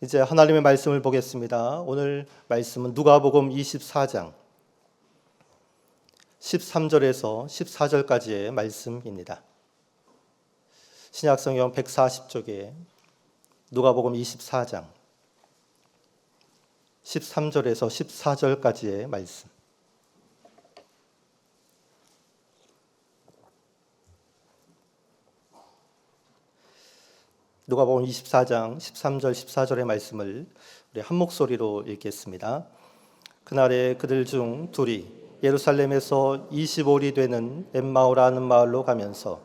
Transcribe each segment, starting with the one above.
이제 하나님의 말씀을 보겠습니다. 오늘 말씀은 누가복음 24장 13절에서 14절까지의 말씀입니다. 신약성경 140쪽에 누가복음 24장 13절에서 14절까지의 말씀. 누가복음 24장 13절 14절의 말씀을 우리 한 목소리로 읽겠습니다. 그날에 그들 중 둘이 예루살렘에서 25里되는 엠마오라는 마을로 가면서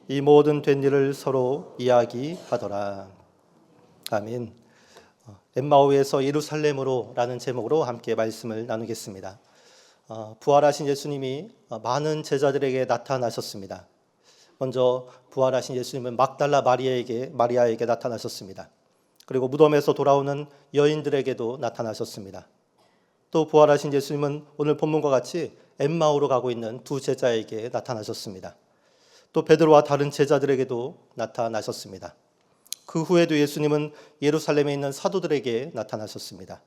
이 모든 된 일을 서로 이야기하더라. 아멘. 엠마오에서 예루살렘으로 라는 제목으로 함께 말씀을 나누겠습니다. 부활하신 예수님이 많은 제자들에게 나타나셨습니다. 먼저 부활하신 예수님은 막달라 마리아에게 나타나셨습니다. 그리고 무덤에서 돌아오는 여인들에게도 나타나셨습니다. 또 부활하신 예수님은 오늘 본문과 같이 엠마오로 가고 있는 두 제자에게 나타나셨습니다. 또 베드로와 다른 제자들에게도 나타나셨습니다. 그 후에도 예수님은 예루살렘에 있는 사도들에게 나타나셨습니다.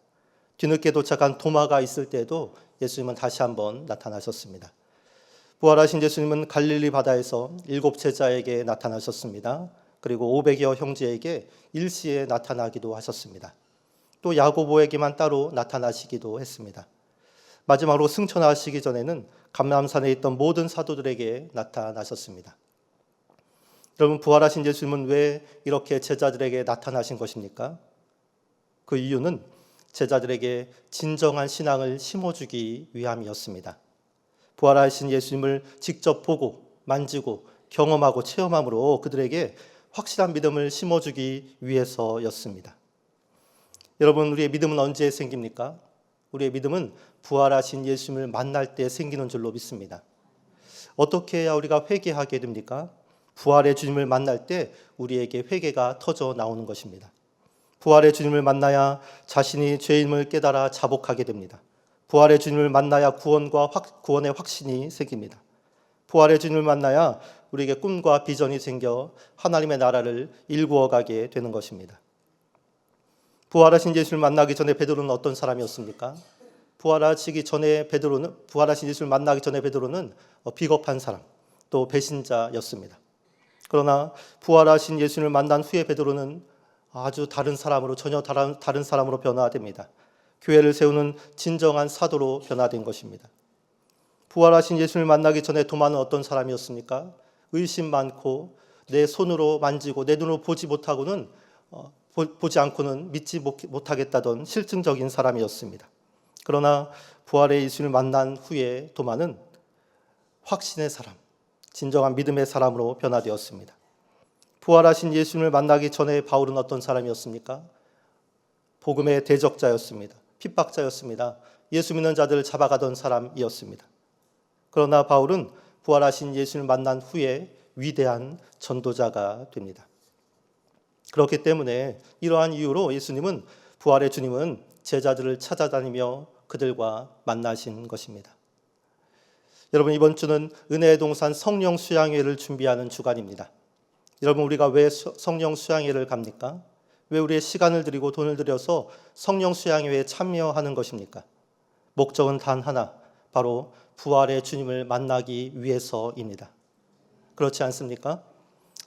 뒤늦게 도착한 도마가 있을 때에도 예수님은 다시 한번 나타나셨습니다. 부활하신 예수님은 갈릴리 바다에서 7 제자에게 나타나셨습니다. 그리고 500여 형제에게 일시에 나타나기도 하셨습니다. 또 야고보에게만 따로 나타나시기도 했습니다. 마지막으로 승천하시기 전에는 감람산에 있던 모든 사도들에게 나타나셨습니다. 여러분, 부활하신 예수님은 왜 이렇게 제자들에게 나타나신 것입니까? 그 이유는 제자들에게 진정한 신앙을 심어주기 위함이었습니다. 부활하신 예수님을 직접 보고 만지고 경험하고 체험함으로 그들에게 확실한 믿음을 심어주기 위해서였습니다. 여러분, 우리의 믿음은 언제 생깁니까? 우리의 믿음은 부활하신 예수님을 만날 때 생기는 줄로 믿습니다. 어떻게 해야 우리가 회개하게 됩니까? 부활의 주님을 만날 때 우리에게 회개가 터져 나오는 것입니다. 부활의 주님을 만나야 자신이 죄인임을 깨달아 자복하게 됩니다. 부활의 주님을 만나야 구원의 확신이 생깁니다. 부활의 주님을 만나야 우리에게 꿈과 비전이 생겨 하나님의 나라를 일구어가게 되는 것입니다. 부활하신 예수를 만나기 전에 베드로는 어떤 사람이었습니까? 부활하신 예수를 만나기 전에 베드로는 비겁한 사람, 또 배신자였습니다. 그러나 부활하신 예수를 만난 후에 베드로는 아주 전혀 다른 사람으로 변화됩니다. 교회를 세우는 진정한 사도로 변화된 것입니다. 부활하신 예수를 만나기 전에 도마는 어떤 사람이었습니까? 의심 많고 내 손으로 만지고 내 눈으로 보지 않고는 믿지 못하겠다던 실증적인 사람이었습니다. 그러나 부활의 예수를 만난 후에 도마는 확신의 사람, 진정한 믿음의 사람으로 변화되었습니다. 부활하신 예수님을 만나기 전에 바울은 어떤 사람이었습니까? 복음의 대적자였습니다. 핍박자였습니다. 예수 믿는 자들을 잡아가던 사람이었습니다. 그러나 바울은 부활하신 예수를 만난 후에 위대한 전도자가 됩니다. 그렇기 때문에 이러한 이유로 부활의 주님은 제자들을 찾아다니며 그들과 만나신 것입니다. 여러분, 이번 주는 은혜의 동산 성령 수양회를 준비하는 주간입니다. 여러분, 우리가 왜 성령 수양회를 갑니까? 왜 우리의 시간을 들이고 돈을 들여서 성령 수양회에 참여하는 것입니까? 목적은 단 하나, 바로 부활의 주님을 만나기 위해서입니다. 그렇지 않습니까?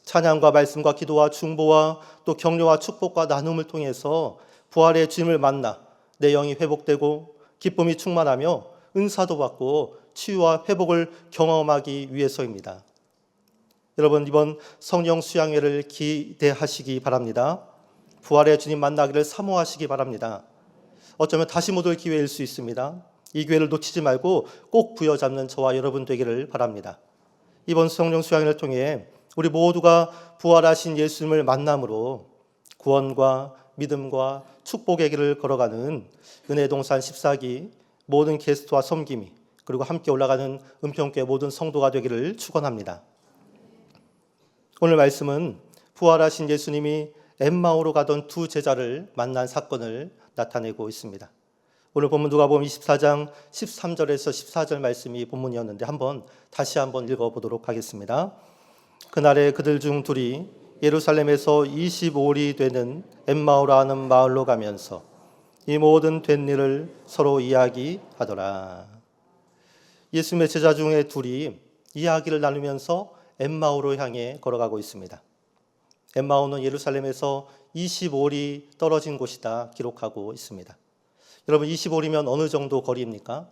찬양과 말씀과 기도와 중보와 또 격려와 축복과 나눔을 통해서 부활의 주님을 만나 내 영이 회복되고 기쁨이 충만하며 은사도 받고 치유와 회복을 경험하기 위해서입니다. 여러분, 이번 성령 수양회를 기대하시기 바랍니다. 부활의 주님 만나기를 사모하시기 바랍니다. 어쩌면 다시 못 올 기회일 수 있습니다. 이 기회를 놓치지 말고 꼭 부여잡는 저와 여러분 되기를 바랍니다. 이번 성령 수양회를 통해 우리 모두가 부활하신 예수님을 만남으로 구원과 믿음과 축복의 길을 걸어가는 은혜의 동산 14기 모든 게스트와 섬김이 그리고 함께 올라가는 은평교회 모든 성도가 되기를 축원합니다. 오늘 말씀은 부활하신 예수님이 엠마오로 가던 두 제자를 만난 사건을 나타내고 있습니다. 오늘 본문 누가복음 24장 13절에서 14절 말씀이 본문이었는데 다시 한번 읽어보도록 하겠습니다. 그날에 그들 중 둘이 예루살렘에서 25里되는 엠마오라는 마을로 가면서 이 모든 된 일을 서로 이야기하더라. 예수님의 제자 중에 둘이 이야기를 나누면서 엠마오로 향해 걸어가고 있습니다. 엠마오는 예루살렘에서 25리 떨어진 곳이다 기록하고 있습니다. 여러분 25리면 어느 정도 거리입니까?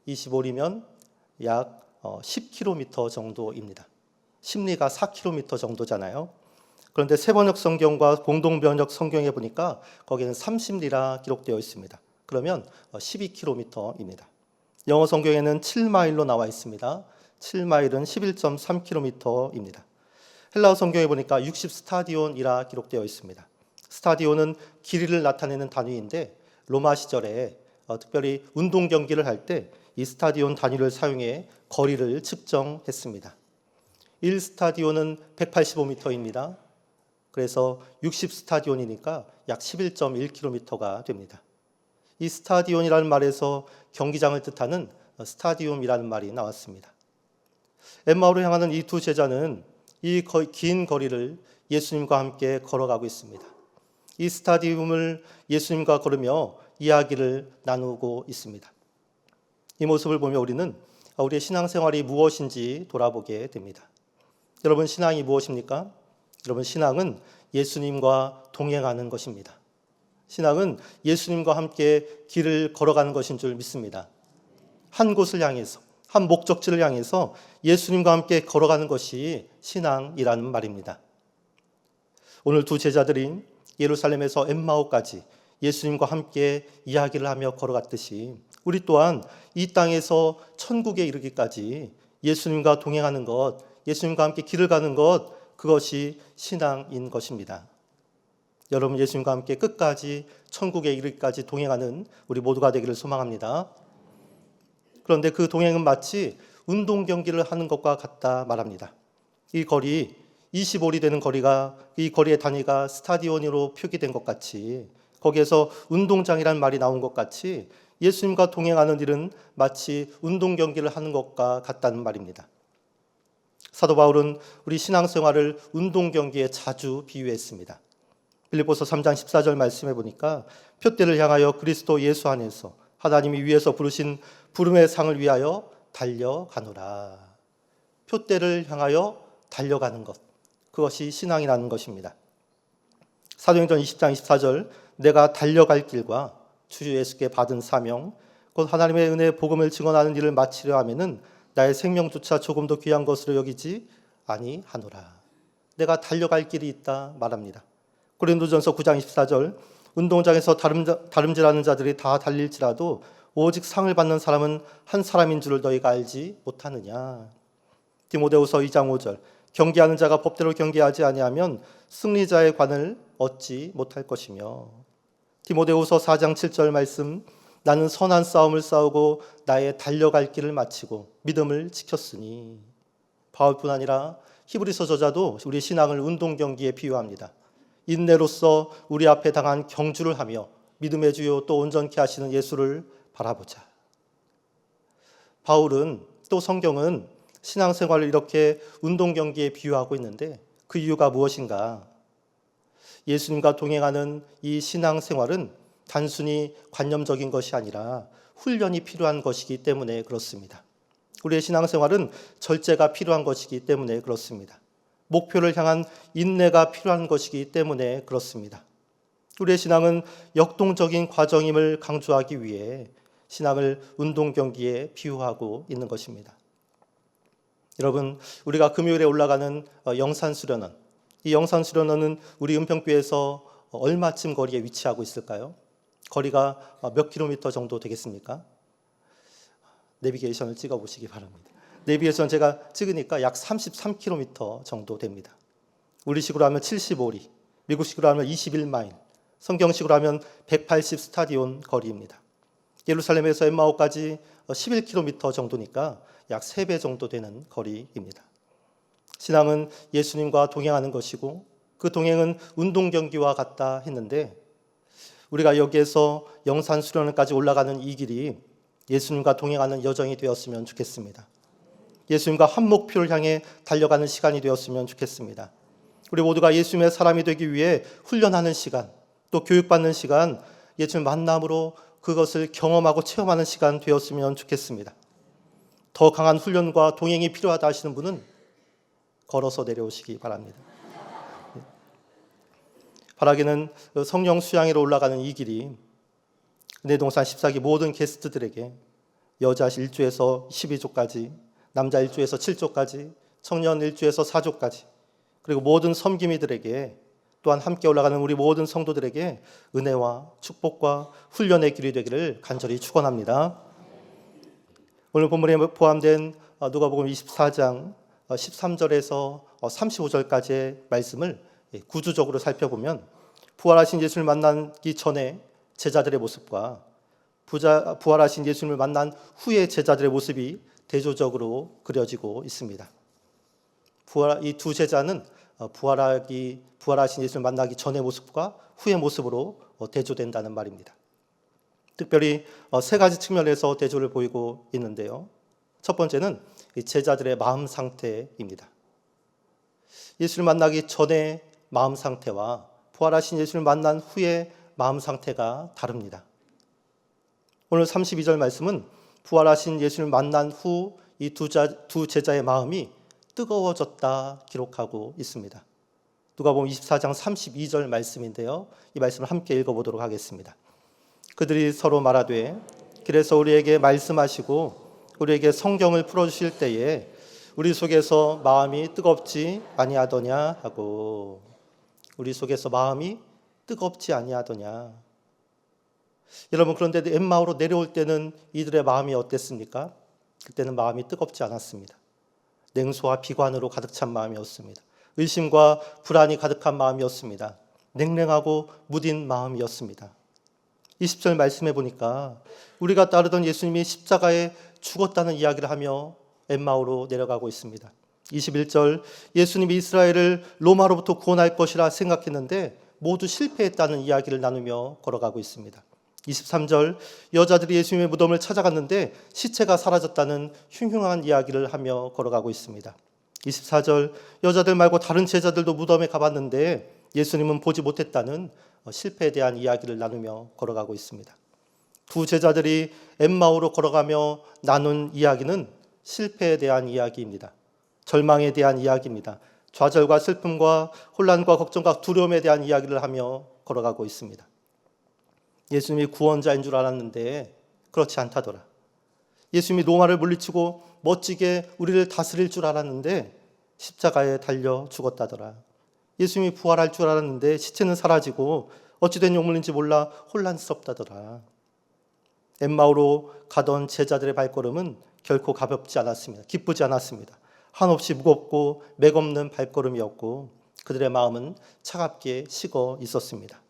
25리면 약 10km 정도입니다. 심리가 4km 정도잖아요. 그런데 세번역 성경과 공동번역 성경에 보니까 거기는 30리라 기록되어 있습니다. 그러면 12km입니다. 영어 성경에는 7마일로 나와 있습니다. 7마일은 11.3km입니다. 헬라어 성경에 보니까 60스타디온이라 기록되어 있습니다. 스타디온은 길이를 나타내는 단위인데 로마 시절에 특별히 운동 경기를 할 때 이 스타디온 단위를 사용해 거리를 측정했습니다. 1스타디온은 185m입니다. 그래서 60스타디온이니까 약 11.1km가 됩니다. 이 스타디온이라는 말에서 경기장을 뜻하는 스타디움이라는 말이 나왔습니다. 엠마오로 향하는 이 두 제자는 이 긴 거리를 예수님과 함께 걸어가고 있습니다. 이 스타디움을 예수님과 걸으며 이야기를 나누고 있습니다. 이 모습을 보며 우리는 우리의 신앙생활이 무엇인지 돌아보게 됩니다. 여러분 신앙이 무엇입니까? 여러분 신앙은 예수님과 동행하는 것입니다. 신앙은 예수님과 함께 길을 걸어가는 것인 줄 믿습니다. 한 곳을 향해서, 한 목적지를 향해서 예수님과 함께 걸어가는 것이 신앙이라는 말입니다. 오늘 두 제자들이 예루살렘에서 엠마오까지 예수님과 함께 이야기를 하며 걸어갔듯이 우리 또한 이 땅에서 천국에 이르기까지 예수님과 동행하는 것, 예수님과 함께 길을 가는 것, 그것이 신앙인 것입니다. 여러분 예수님과 함께 끝까지 천국에 이르기까지 동행하는 우리 모두가 되기를 소망합니다. 그런데 그 동행은 마치 운동 경기를 하는 것과 같다 말합니다. 이 거리 25리 되는 거리가 이 거리의 단위가 스타디온으로 표기된 것 같이 거기에서 운동장이라는 말이 나온 것 같이 예수님과 동행하는 일은 마치 운동 경기를 하는 것과 같다는 말입니다. 사도 바울은 우리 신앙생활을 운동 경기에 자주 비유했습니다. 빌립보서 3장 14절 말씀해 보니까 표대를 향하여 그리스도 예수 안에서 하나님이 위에서 부르신 부름의 상을 위하여 달려가노라. 표대를 향하여 달려가는 것, 그것이 신앙이라는 것입니다. 사도행전 20장 24절 내가 달려갈 길과 주 예수께 받은 사명 곧 하나님의 은혜의 복음을 증언하는 일을 마치려 하면은 나의 생명조차 조금도 귀한 것으로 여기지 아니하노라. 내가 달려갈 길이 있다 말합니다. 고린도전서 9장 24절 운동장에서 다름질하는 자들이 다 달릴지라도 오직 상을 받는 사람은 한 사람인 줄을 너희가 알지 못하느냐. 디모데후서 2장 5절 경계하는 자가 법대로 경계하지 아니하면 승리자의 관을 얻지 못할 것이며 디모데후서 4장 7절 말씀 나는 선한 싸움을 싸우고 나의 달려갈 길을 마치고 믿음을 지켰으니 바울뿐 아니라 히브리서 저자도 우리 신앙을 운동 경기에 비유합니다. 인내로서 우리 앞에 당한 경주를 하며 믿음의 주요 또 온전케 하시는 예수를 바라보자. 바울은 또 성경은 신앙생활을 이렇게 운동 경기에 비유하고 있는데 그 이유가 무엇인가? 예수님과 동행하는 이 신앙생활은 단순히 관념적인 것이 아니라 훈련이 필요한 것이기 때문에 그렇습니다. 우리의 신앙생활은 절제가 필요한 것이기 때문에 그렇습니다. 목표를 향한 인내가 필요한 것이기 때문에 그렇습니다. 우리의 신앙은 역동적인 과정임을 강조하기 위해 신앙을 운동 경기에 비유하고 있는 것입니다. 여러분, 우리가 금요일에 올라가는 영산수련원, 이 영산수련원은 우리 은평교에서 얼마쯤 거리에 위치하고 있을까요? 거리가 몇 킬로미터 정도 되겠습니까? 내비게이션을 찍어보시기 바랍니다. 내비게이션 제가 찍으니까 약 33km 정도 됩니다. 우리식으로 하면 75리, 미국식으로 하면 21마일, 성경식으로 하면 180 스타디온 거리입니다. 예루살렘에서 엠마오까지 11km 정도니까 약 3배 정도 되는 거리입니다. 신앙은 예수님과 동행하는 것이고 그 동행은 운동 경기와 같다 했는데 우리가 여기에서 영산 수련원까지 올라가는 이 길이 예수님과 동행하는 여정이 되었으면 좋겠습니다. 예수님과 한 목표를 향해 달려가는 시간이 되었으면 좋겠습니다. 우리 모두가 예수님의 사람이 되기 위해 훈련하는 시간, 또 교육받는 시간, 예수님 만남으로 그것을 경험하고 체험하는 시간 되었으면 좋겠습니다. 더 강한 훈련과 동행이 필요하다 하시는 분은 걸어서 내려오시기 바랍니다. 바라기는 성령 수양회로 올라가는 이 길이 은혜동산 14기 모든 게스트들에게 여자 1조에서 12조까지, 남자 1조에서 7조까지, 청년 1조에서 4조까지, 그리고 모든 섬김이들에게, 또한 함께 올라가는 우리 모든 성도들에게 은혜와 축복과 훈련의 길이 되기를 간절히 축원합니다. 오늘 본문에 포함된 누가복음 24장 13절에서 35절까지의 말씀을 구조적으로 살펴보면 부활하신 예수를 만나기 전에 제자들의 모습과 부활하신 예수님을 만난 후의 제자들의 모습이 대조적으로 그려지고 있습니다. 이 두 제자는 부활하신 예수를 만나기 전의 모습과 후의 모습으로 대조된다는 말입니다. 특별히 세 가지 측면에서 대조를 보이고 있는데요. 첫 번째는 제자들의 마음 상태입니다. 예수를 만나기 전의 마음 상태와 부활하신 예수를 만난 후의 마음 상태가 다릅니다. 오늘 32절 말씀은 부활하신 예수를 만난 후 이 두 제자의 마음이 뜨거워졌다 기록하고 있습니다. 누가복음 24장 32절 말씀인데요. 이 말씀을 함께 읽어보도록 하겠습니다. 그들이 서로 말하되 길에서 우리에게 말씀하시고 우리에게 성경을 풀어주실 때에 우리 속에서 마음이 뜨겁지 아니하더냐 하고, 우리 속에서 마음이 뜨겁지 아니하더냐. 여러분, 그런데 엠마오로 내려올 때는 이들의 마음이 어땠습니까? 그때는 마음이 뜨겁지 않았습니다. 냉소와 비관으로 가득 찬 마음이었습니다. 의심과 불안이 가득한 마음이었습니다. 냉랭하고 무딘 마음이었습니다. 20절 말씀해 보니까 우리가 따르던 예수님이 십자가에 죽었다는 이야기를 하며 엠마오로 내려가고 있습니다. 21절 예수님이 이스라엘을 로마로부터 구원할 것이라 생각했는데 모두 실패했다는 이야기를 나누며 걸어가고 있습니다. 23절 여자들이 예수님의 무덤을 찾아갔는데 시체가 사라졌다는 흉흉한 이야기를 하며 걸어가고 있습니다. 24절 여자들 말고 다른 제자들도 무덤에 가봤는데 예수님은 보지 못했다는 실패에 대한 이야기를 나누며 걸어가고 있습니다. 두 제자들이 엠마오로 걸어가며 나눈 이야기는 실패에 대한 이야기입니다. 절망에 대한 이야기입니다. 좌절과 슬픔과 혼란과 걱정과 두려움에 대한 이야기를 하며 걸어가고 있습니다. 예수님이 구원자인 줄 알았는데 그렇지 않다더라. 예수님이 로마를 물리치고 멋지게 우리를 다스릴 줄 알았는데 십자가에 달려 죽었다더라. 예수님이 부활할 줄 알았는데 시체는 사라지고 어찌된 용물인지 몰라 혼란스럽다더라. 엠마오로 가던 제자들의 발걸음은 결코 가볍지 않았습니다. 기쁘지 않았습니다. 한없이 무겁고 맥없는 발걸음이었고 그들의 마음은 차갑게 식어 있었습니다.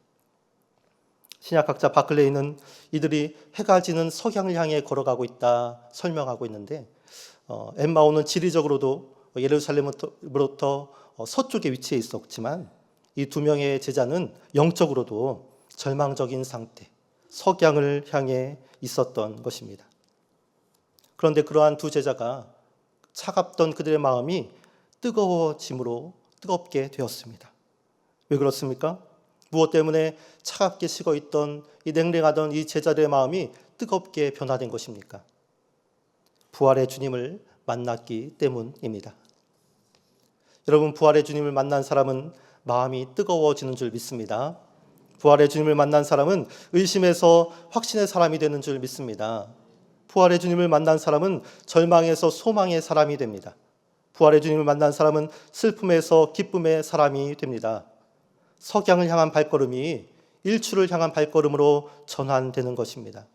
신약학자 바클레이는 이들이 해가 지는 석양을 향해 걸어가고 있다 설명하고 있는데 엠마오는 지리적으로도 예루살렘으로부터 서쪽에 위치해 있었지만 이 두 명의 제자는 영적으로도 절망적인 상태, 석양을 향해 있었던 것입니다. 그런데 그러한 두 제자가 차갑던 그들의 마음이 뜨거워짐으로 뜨겁게 되었습니다. 왜 그렇습니까? 무엇 때문에 차갑게 식어있던 이 냉랭하던 이 제자들의 마음이 뜨겁게 변화된 것입니까? 부활의 주님을 만났기 때문입니다. 여러분, 부활의 주님을 만난 사람은 마음이 뜨거워지는 줄 믿습니다. 부활의 주님을 만난 사람은 의심에서 확신의 사람이 되는 줄 믿습니다. 부활의 주님을 만난 사람은 절망에서 소망의 사람이 됩니다. 부활의 주님을 만난 사람은 슬픔에서 기쁨의 사람이 됩니다. 석양을 향한 발걸음이 일출을 향한 발걸음으로 전환되는 것입니다.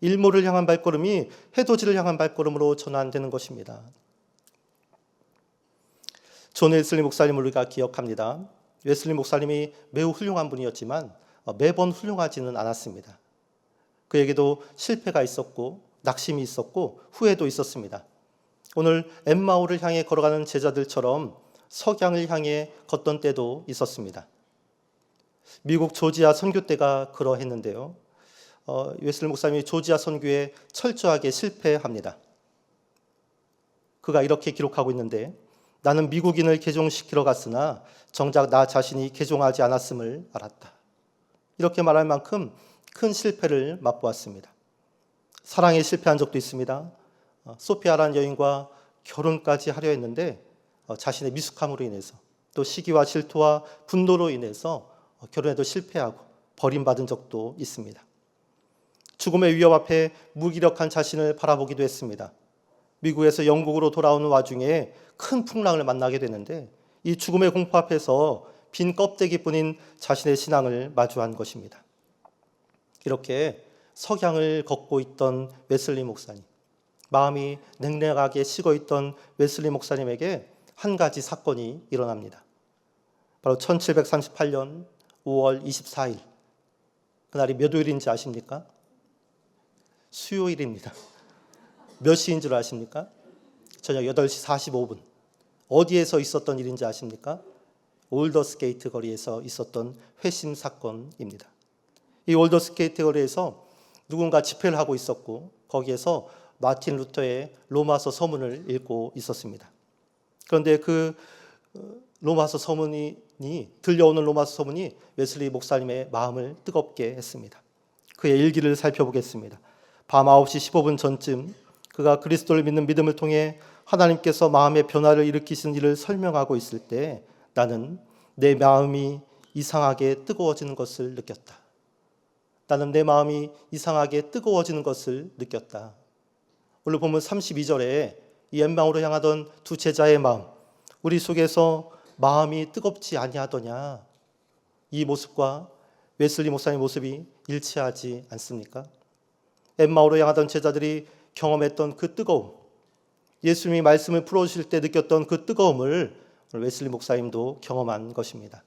일몰을 향한 발걸음이 해돋이를 향한 발걸음으로 전환되는 것입니다. 존 웨슬리 목사님을 우리가 기억합니다. 웨슬리 목사님이 매우 훌륭한 분이었지만 매번 훌륭하지는 않았습니다. 그에게도 실패가 있었고 낙심이 있었고 후회도 있었습니다. 오늘 엠마오를 향해 걸어가는 제자들처럼 석양을 향해 걷던 때도 있었습니다. 미국 조지아 선교 때가 그러했는데요. 웨슬리 목사님이 조지아 선교에 철저하게 실패합니다. 그가 이렇게 기록하고 있는데 나는 미국인을 개종시키러 갔으나 정작 나 자신이 개종하지 않았음을 알았다. 이렇게 말할 만큼 큰 실패를 맛보았습니다. 사랑에 실패한 적도 있습니다. 소피아라는 여인과 결혼까지 하려 했는데 자신의 미숙함으로 인해서 또 시기와 질투와 분노로 인해서 결혼에도 실패하고 버림받은 적도 있습니다. 죽음의 위협 앞에 무기력한 자신을 바라보기도 했습니다. 미국에서 영국으로 돌아오는 와중에 큰 풍랑을 만나게 되는데 이 죽음의 공포 앞에서 빈 껍데기뿐인 자신의 신앙을 마주한 것입니다. 이렇게 석양을 걷고 있던 웨슬리 목사님, 마음이 냉랭하게 식어있던 웨슬리 목사님에게 한 가지 사건이 일어납니다. 바로 1738년 5월 24일, 그날이 몇 요일인지 아십니까? 수요일입니다. 몇 시인 줄 아십니까? 저녁 8시 45분. 어디에서 있었던 일인지 아십니까? 올더스게이트 거리에서 있었던 회심 사건입니다. 이 올더스게이트 거리에서 누군가 집회를 하고 있었고 거기에서 마틴 루터의 로마서 서문을 읽고 있었습니다. 그런데 그 로마서 서문이 들려오는 로마서 서문이 웨슬리 목사님의 마음을 뜨겁게 했습니다. 그의 일기를 살펴보겠습니다. 밤 9시 15분 전쯤 그가 그리스도를 믿는 믿음을 통해 하나님께서 마음의 변화를 일으키신 일을 설명하고 있을 때 나는 내 마음이 이상하게 뜨거워지는 것을 느꼈다. 나는 내 마음이 이상하게 뜨거워지는 것을 느꼈다. 오늘 보면 32절에 이 엠마오로 향하던 두 제자의 마음, 우리 속에서 마음이 뜨겁지 아니하더냐, 이 모습과 웨슬리 목사님의 모습이 일치하지 않습니까? 엠마오로 향하던 제자들이 경험했던 그 뜨거움, 예수님이 말씀을 풀어주실 때 느꼈던 그 뜨거움을 웨슬리 목사님도 경험한 것입니다.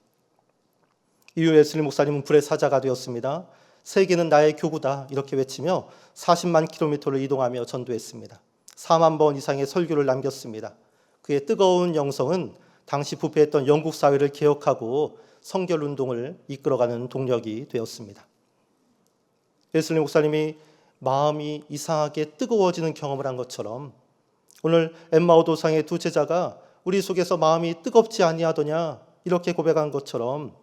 이후 웨슬리 목사님은 불의 사자가 되었습니다. 세계는 나의 교구다 이렇게 외치며 40만 킬로미터를 이동하며 전도했습니다. 4만 번 이상의 설교를 남겼습니다. 그의 뜨거운 영성은 당시 부패했던 영국 사회를 개혁하고 성결운동을 이끌어가는 동력이 되었습니다. 웨슬리 목사님이 마음이 이상하게 뜨거워지는 경험을 한 것처럼 오늘 엠마오 도상의 두 제자가 우리 속에서 마음이 뜨겁지 아니하더냐 이렇게 고백한 것처럼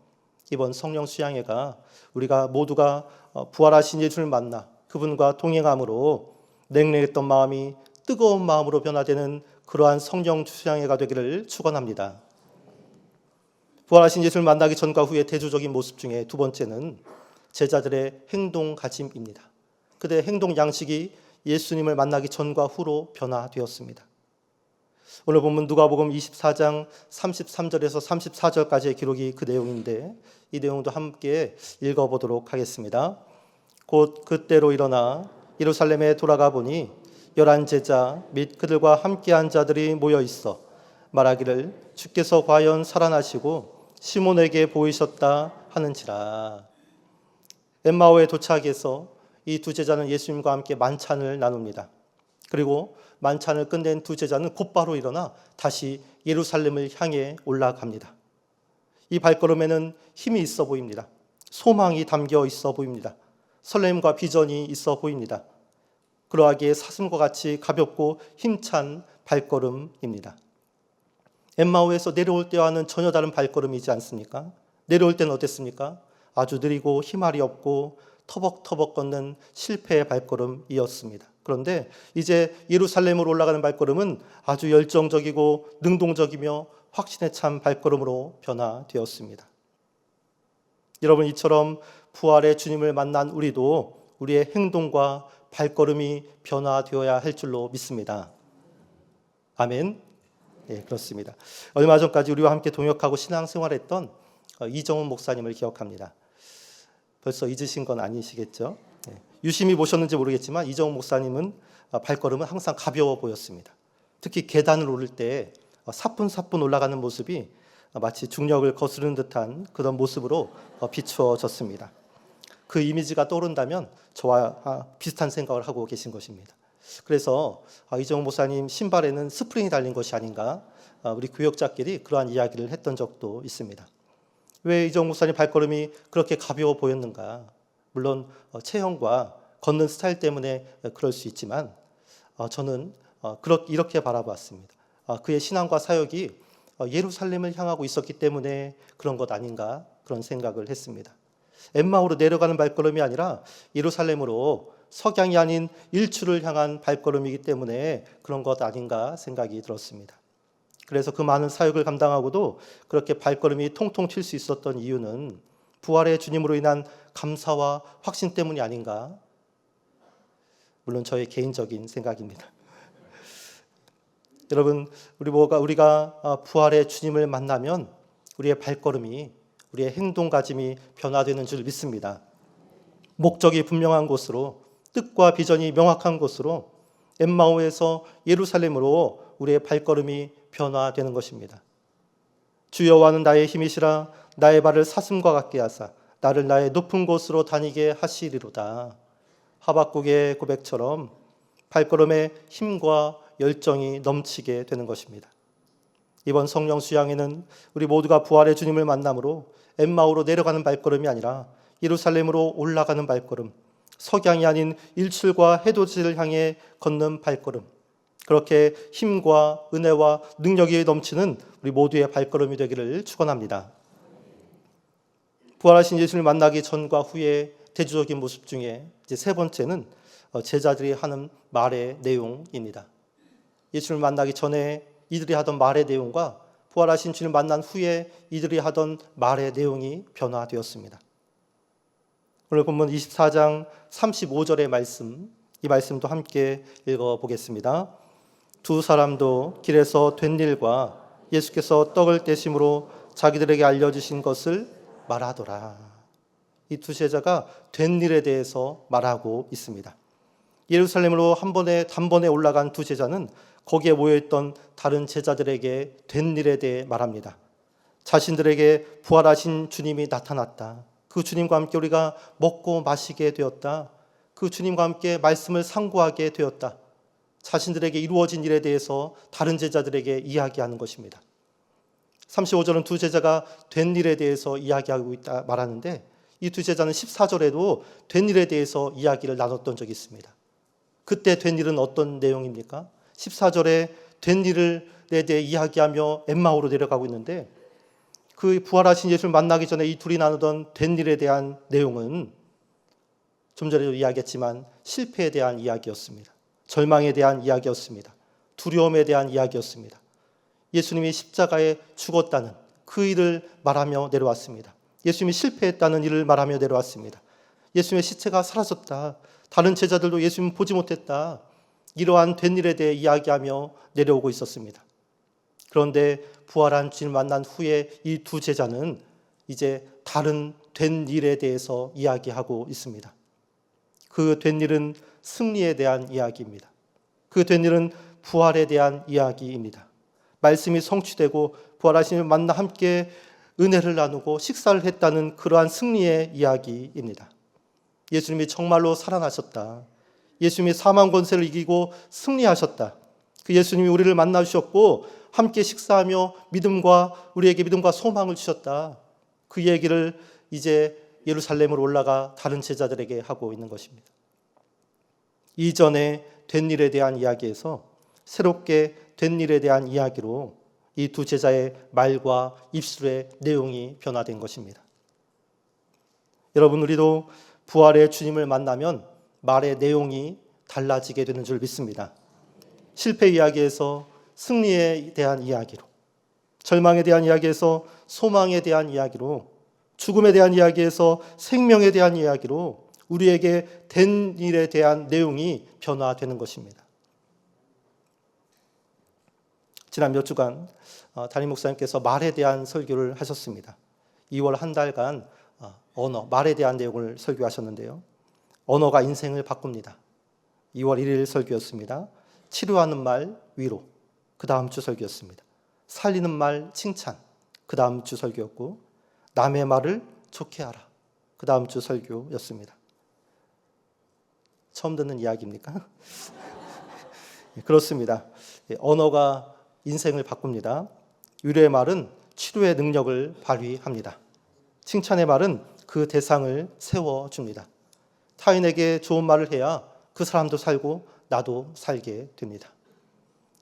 이번 성령 수양회가 우리가 모두가 부활하신 예수를 만나 그분과 동행함으로 냉랭했던 마음이 뜨거운 마음으로 변화되는 그러한 성령 수양회가 되기를 축원합니다. 부활하신 예수를 만나기 전과 후의 대조적인 모습 중에 두 번째는 제자들의 행동 가짐입니다. 그들의 행동 양식이 예수님을 만나기 전과 후로 변화되었습니다. 오늘 본문 누가복음 24장 33절에서 34절까지의 기록이 그 내용인데 이 내용도 함께 읽어보도록 하겠습니다. 곧 그때로 일어나 예루살렘에 돌아가 보니 11 제자 및 그들과 함께한 자들이 모여 있어 말하기를 주께서 과연 살아나시고 시몬에게 보이셨다 하는지라. 엠마오에 도착해서 이 두 제자는 예수님과 함께 만찬을 나눕니다. 그리고 만찬을 끝낸 두 제자는 곧바로 일어나 다시 예루살렘을 향해 올라갑니다. 이 발걸음에는 힘이 있어 보입니다. 소망이 담겨 있어 보입니다. 설렘과 비전이 있어 보입니다. 그러하기에 사슴과 같이 가볍고 힘찬 발걸음입니다. 엠마오에서 내려올 때와는 전혀 다른 발걸음이지 않습니까? 내려올 때는 어땠습니까? 아주 느리고 힘알이 없고 터벅터벅 걷는 실패의 발걸음이었습니다. 그런데 이제 예루살렘으로 올라가는 발걸음은 아주 열정적이고 능동적이며 확신에 찬 발걸음으로 변화되었습니다. 여러분, 이처럼 부활의 주님을 만난 우리도 우리의 행동과 발걸음이 변화되어야 할 줄로 믿습니다. 아멘. 네, 그렇습니다. 얼마 전까지 우리와 함께 동역하고 신앙생활했던 이정훈 목사님을 기억합니다. 벌써 잊으신 건 아니시겠죠? 네. 유심히 보셨는지 모르겠지만 이정훈 목사님은 발걸음은 항상 가벼워 보였습니다. 특히 계단을 오를 때 사뿐사뿐 올라가는 모습이 마치 중력을 거스르는 듯한 그런 모습으로 비추어졌습니다. 그 이미지가 떠오른다면 저와 비슷한 생각을 하고 계신 것입니다. 그래서 이정훈 목사님 신발에는 스프링이 달린 것이 아닌가, 우리 교역자끼리 그러한 이야기를 했던 적도 있습니다. 왜 이정훈 목사님 발걸음이 그렇게 가벼워 보였는가? 물론 체형과 걷는 스타일 때문에 그럴 수 있지만 저는 이렇게 바라봤습니다. 그의 신앙과 사역이 예루살렘을 향하고 있었기 때문에 그런 것 아닌가 그런 생각을 했습니다. 엠마오로 내려가는 발걸음이 아니라 예루살렘으로 석양이 아닌 일출을 향한 발걸음이기 때문에 그런 것 아닌가 생각이 들었습니다. 그래서 그 많은 사역을 감당하고도 그렇게 발걸음이 통통 튈 수 있었던 이유는 부활의 주님으로 인한 감사와 확신 때문이 아닌가. 물론 저의 개인적인 생각입니다. 여러분, 우리가 부활의 주님을 만나면 우리의 발걸음이, 우리의 행동가짐이 변화되는 줄 믿습니다. 목적이 분명한 곳으로, 뜻과 비전이 명확한 곳으로 엠마오에서 예루살렘으로 우리의 발걸음이 변화되는 것입니다. 주 여호와는 나의 힘이시라 나의 발을 사슴과 같게 하사 나를 나의 높은 곳으로 다니게 하시리로다. 하박국의 고백처럼 발걸음에 힘과 열정이 넘치게 되는 것입니다. 이번 성령 수양에는 우리 모두가 부활의 주님을 만남으로 엠마오로 내려가는 발걸음이 아니라 예루살렘으로 올라가는 발걸음, 석양이 아닌 일출과 해돋이를 향해 걷는 발걸음, 그렇게 힘과 은혜와 능력이 넘치는 우리 모두의 발걸음이 되기를 축원합니다. 부활하신 예수를 만나기 전과 후의 대조적인 모습 중에 이제 세 번째는 제자들이 하는 말의 내용입니다. 예수를 만나기 전에 이들이 하던 말의 내용과 부활하신 주를 만난 후에 이들이 하던 말의 내용이 변화되었습니다. 오늘 본문 24장 35절의 말씀, 이 말씀도 함께 읽어보겠습니다. 두 사람도 길에서 된 일과 예수께서 떡을 떼심으로 자기들에게 알려주신 것을 말하더라. 이 두 제자가 된 일에 대해서 말하고 있습니다. 예루살렘으로 단번에 올라간 두 제자는 거기에 모여있던 다른 제자들에게 된 일에 대해 말합니다. 자신들에게 부활하신 주님이 나타났다. 그 주님과 함께 우리가 먹고 마시게 되었다. 그 주님과 함께 말씀을 상고하게 되었다. 자신들에게 이루어진 일에 대해서 다른 제자들에게 이야기하는 것입니다. 35절은 두 제자가 된 일에 대해서 이야기하고 있다 말하는데 이 두 제자는 14절에도 된 일에 대해서 이야기를 나눴던 적이 있습니다. 그때 된 일은 어떤 내용입니까? 14절에 된 일에 대해 이야기하며 엠마오로 내려가고 있는데 그 부활하신 예수를 만나기 전에 이 둘이 나누던 된 일에 대한 내용은 좀 전에도 이야기했지만 실패에 대한 이야기였습니다. 절망에 대한 이야기였습니다. 두려움에 대한 이야기였습니다. 예수님이 십자가에 죽었다는 그 일을 말하며 내려왔습니다. 예수님이 실패했다는 일을 말하며 내려왔습니다. 예수님의 시체가 사라졌다. 다른 제자들도 예수님 보지 못했다. 이러한 된 일에 대해 이야기하며 내려오고 있었습니다. 그런데 부활한 주님을 만난 후에 이 두 제자는 이제 다른 된 일에 대해서 이야기하고 있습니다. 그 된 일은 승리에 대한 이야기입니다. 그 된 일은 부활에 대한 이야기입니다. 말씀이 성취되고 부활하신 만나 함께 은혜를 나누고 식사를 했다는 그러한 승리의 이야기입니다. 예수님이 정말로 살아나셨다. 예수님이 사망 권세를 이기고 승리하셨다. 그 예수님이 우리를 만나 주셨고 함께 식사하며 우리에게 믿음과 소망을 주셨다. 그 얘기를 이제 예루살렘으로 올라가 다른 제자들에게 하고 있는 것입니다. 이전에 된 일에 대한 이야기에서 새롭게 된 일에 대한 이야기로 이 두 제자의 말과 입술의 내용이 변화된 것입니다. 여러분, 우리도 부활의 주님을 만나면 말의 내용이 달라지게 되는 줄 믿습니다. 실패 이야기에서 승리에 대한 이야기로, 절망에 대한 이야기에서 소망에 대한 이야기로, 죽음에 대한 이야기에서 생명에 대한 이야기로 우리에게 된 일에 대한 내용이 변화되는 것입니다. 지난 몇 주간 담임 목사님께서 말에 대한 설교를 하셨습니다. 2월 한 달간 말에 대한 내용을 설교하셨는데요. 언어가 인생을 바꿉니다. 2월 1일 설교였습니다. 치료하는 말 위로, 그 다음 주 설교였습니다. 살리는 말 칭찬, 그 다음 주 설교였고, 남의 말을 좋게 하라, 그 다음 주 설교였습니다. 처음 듣는 이야기입니까? 그렇습니다. 언어가 인생을 바꿉니다. 위로의 말은 치료의 능력을 발휘합니다. 칭찬의 말은 그 대상을 세워줍니다. 타인에게 좋은 말을 해야 그 사람도 살고 나도 살게 됩니다.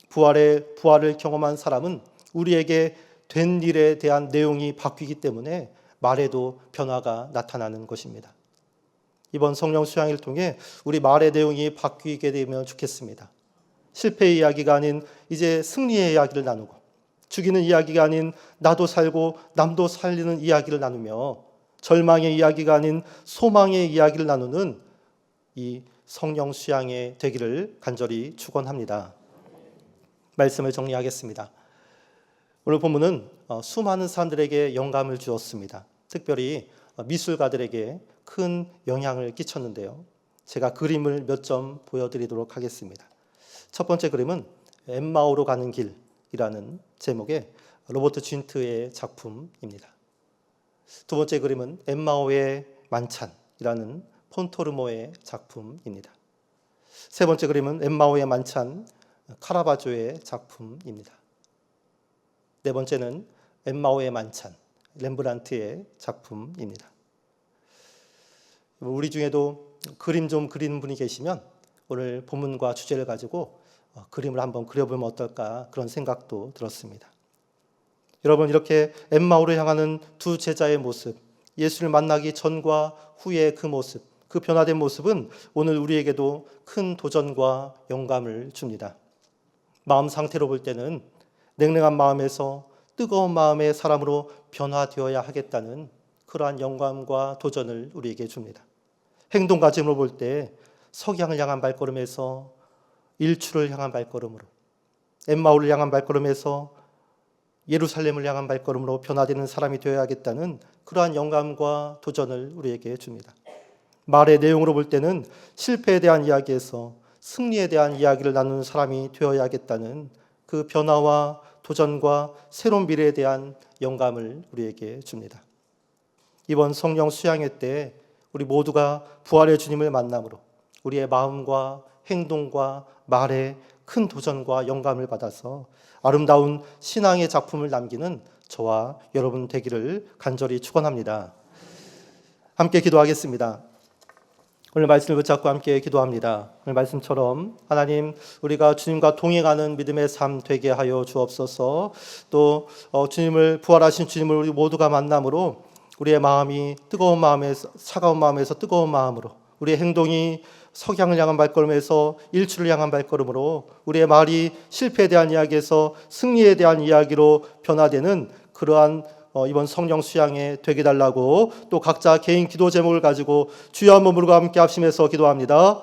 부활을 경험한 사람은 우리에게 된 일에 대한 내용이 바뀌기 때문에 말에도 변화가 나타나는 것입니다. 이번 성령 수양을 통해 우리 말의 내용이 바뀌게 되면 좋겠습니다. 실패의 이야기가 아닌 이제 승리의 이야기를 나누고, 죽이는 이야기가 아닌 나도 살고 남도 살리는 이야기를 나누며, 절망의 이야기가 아닌 소망의 이야기를 나누는 이 성령 수양의 되기를 간절히 축원합니다. 말씀을 정리하겠습니다. 오늘 본문은 수많은 사람들에게 영감을 주었습니다. 특별히 미술가들에게 큰 영향을 끼쳤는데요. 제가 그림을 몇 점 보여드리도록 하겠습니다. 첫 번째 그림은 엠마오로 가는 길이라는 제목의 로버트 쥔트의 작품입니다. 두 번째 그림은 엠마오의 만찬이라는 폰토르모의 작품입니다. 세 번째 그림은 엠마오의 만찬, 카라바조의 작품입니다. 네 번째는 엠마오의 만찬, 렘브란트의 작품입니다. 우리 중에도 그림 좀 그리는 분이 계시면 오늘 본문과 주제를 가지고 그림을 한번 그려보면 어떨까, 그런 생각도 들었습니다. 여러분, 이렇게 엠마오를 향하는 두 제자의 모습, 예수를 만나기 전과 후의 그 모습, 그 변화된 모습은 오늘 우리에게도 큰 도전과 영감을 줍니다. 마음 상태로 볼 때는 냉랭한 마음에서 뜨거운 마음의 사람으로 변화되어야 하겠다는 그러한 영감과 도전을 우리에게 줍니다. 행동가짐으로 볼 때 석양을 향한 발걸음에서 일출을 향한 발걸음으로, 엠마오를 향한 발걸음에서 예루살렘을 향한 발걸음으로 변화되는 사람이 되어야겠다는 그러한 영감과 도전을 우리에게 줍니다. 말의 내용으로 볼 때는 실패에 대한 이야기에서 승리에 대한 이야기를 나누는 사람이 되어야겠다는 그 변화와 도전과 새로운 미래에 대한 영감을 우리에게 줍니다. 이번 성령 수양회 때 우리 모두가 부활의 주님을 만남으로 우리의 마음과 행동과 말에 큰 도전과 영감을 받아서 아름다운 신앙의 작품을 남기는 저와 여러분 되기를 간절히 축원합니다. 함께 기도하겠습니다. 오늘 말씀을 붙잡고 함께 기도합니다. 오늘 말씀처럼 하나님, 우리가 주님과 동행하는 믿음의 삶 되게 하여 주옵소서. 또 주님을, 부활하신 주님을 우리 모두가 만남으로 우리의 마음이 뜨거운 마음에서, 차가운 마음에서 뜨거운 마음으로, 우리의 행동이 석양을 향한 발걸음에서 일출을 향한 발걸음으로, 우리의 말이 실패에 대한 이야기에서 승리에 대한 이야기로 변화되는 그러한 이번 성령 수양에 되게 달라고, 또 각자 개인 기도 제목을 가지고 주여 한번 부르고 함께 합심해서 기도합니다.